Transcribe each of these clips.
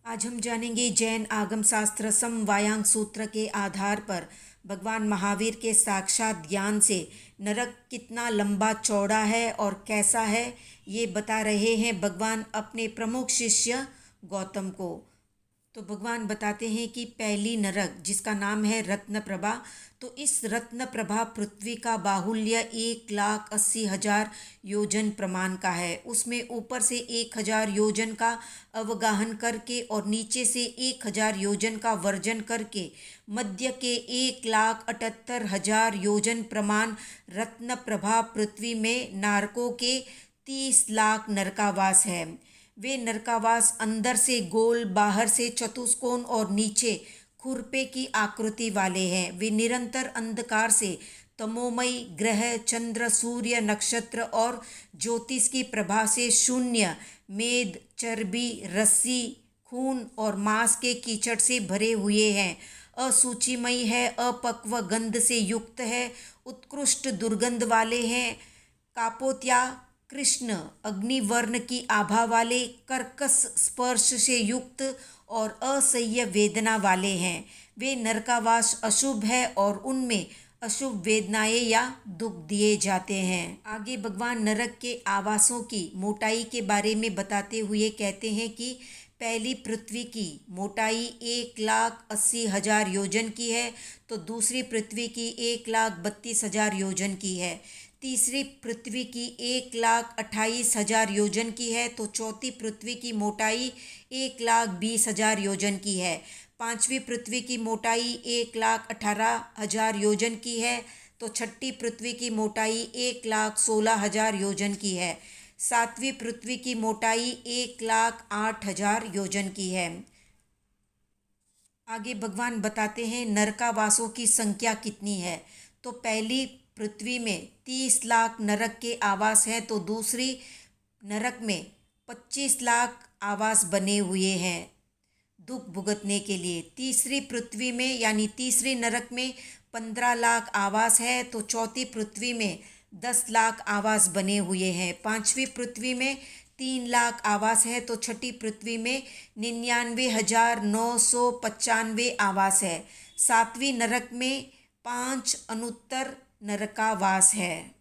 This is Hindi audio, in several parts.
आज हम जानेंगे जैन आगम शास्त्र समवायांग सूत्र के आधार पर भगवान महावीर के साक्षात ज्ञान से नरक कितना लंबा चौड़ा है और कैसा है, ये बता रहे हैं भगवान अपने प्रमुख शिष्य गौतम को। तो भगवान बताते हैं कि पहली नरक जिसका नाम है रत्नप्रभा, तो इस रत्नप्रभा पृथ्वी का बाहुल्य 1,80,000 योजन प्रमाण का है। उसमें ऊपर से 1,000 योजन का अवगाहन करके और नीचे से 1,000 योजन का वर्जन करके मध्य के 1,78,000 योजन प्रमाण रत्नप्रभा पृथ्वी में नारकों के 30 लाख नरकावास है। वे नरकावास अंदर से गोल, बाहर से चतुष्कोण और नीचे खुरपे की आकृति वाले हैं। वे निरंतर अंधकार से तमोमयी ग्रह, चंद्र, सूर्य, नक्षत्र और ज्योतिष की प्रभा से शून्य, मेद, चर्बी, रस्सी, खून और मांस के कीचड़ से भरे हुए हैं। असूचिमयी है, अपक्व गंध से युक्त है, उत्कृष्ट दुर्गंध वाले हैं। कापोत्या कृष्ण अग्निवर्ण की आभा वाले, कर्कश स्पर्श से युक्त और असह्य वेदना वाले हैं। वे नरकावास अशुभ है और उनमें अशुभ वेदनाएं या दुख दिए जाते हैं। आगे भगवान नरक के आवासों की मोटाई के बारे में बताते हुए कहते हैं कि पहली पृथ्वी की मोटाई 1,80,000 योजन की है, तो दूसरी पृथ्वी की 1,32,000 योजन की है। तीसरी पृथ्वी की 1,28,000 योजन की है, तो चौथी पृथ्वी की मोटाई 1,20,000 योजन की है। पांचवी पृथ्वी की मोटाई 1,18,000 योजन की है, तो छठी पृथ्वी की मोटाई 1,16,000 योजन की है। सातवीं पृथ्वी की मोटाई 1,08,000 योजन की है। आगे भगवान बताते हैं नरकावासों की संख्या कितनी है। तो पहली पृथ्वी में 30 लाख नरक के आवास हैं, तो दूसरी नरक में 25 लाख आवास बने हुए हैं दुख भुगतने के लिए। तीसरी पृथ्वी में यानी तीसरी नरक में 15 लाख आवास है, तो चौथी पृथ्वी में 10 लाख आवास बने हुए हैं। पांचवी पृथ्वी में 3 लाख आवास है, तो छठी पृथ्वी में 99,995 आवास है। सातवीं नरक में 5 अनुत्तर नरकावास है।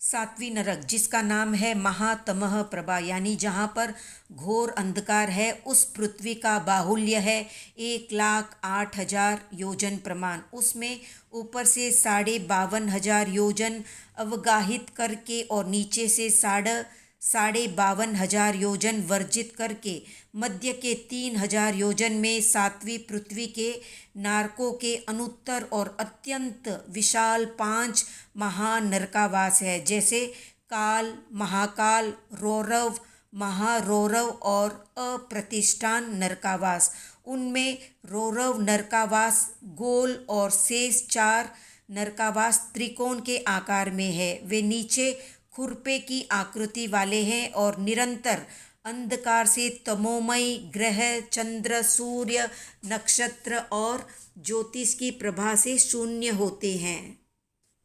सातवीं नरक जिसका नाम है महातमः प्रभा, यानी जहाँ पर घोर अंधकार है, उस पृथ्वी का बाहुल्य है 1,08,000 योजन प्रमाण। उसमें ऊपर से 52,500 योजन अवगाहित करके और नीचे से 52,500 योजन वर्जित करके मध्य के 3,000 योजन में सातवीं पृथ्वी के नारकों के अनुत्तर और अत्यंत विशाल 5 महानरकावास है, जैसे काल, महाकाल, रौरव, महारौरव और अप्रतिष्ठान नरकावास। उनमें रौरव नरकावास गोल और शेष 4 नरकावास त्रिकोण के आकार में है। वे नीचे खुरपे की आकृति वाले हैं और निरंतर अंधकार से तमोमयी ग्रह, चंद्र, सूर्य, नक्षत्र और ज्योतिष की प्रभा से शून्य होते हैं।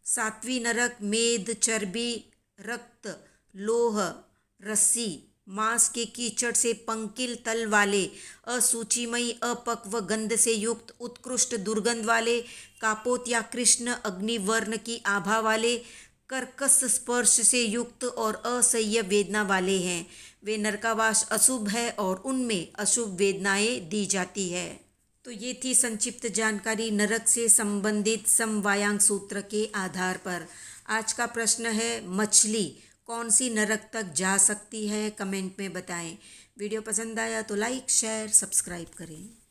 सातवीं नरक मेद, चर्बी, रक्त, लोह, रस्सी, मांस के कीचड़ से पंकिल तल वाले, असूचिमयी अपक्व गंध से युक्त, उत्कृष्ट दुर्गंध वाले, कापोत या कृष्ण अग्निवर्ण की आभा वाले, कर्कश स्पर्श से युक्त और असह्य वेदना वाले हैं। वे नरकावास अशुभ है और उनमें अशुभ वेदनाएं दी जाती है। तो ये थी संक्षिप्त जानकारी नरक से संबंधित समवायांग सूत्र के आधार पर। आज का प्रश्न है, मछली कौन सी नरक तक जा सकती है? कमेंट में बताएं। वीडियो पसंद आया तो लाइक, शेयर, सब्सक्राइब करें।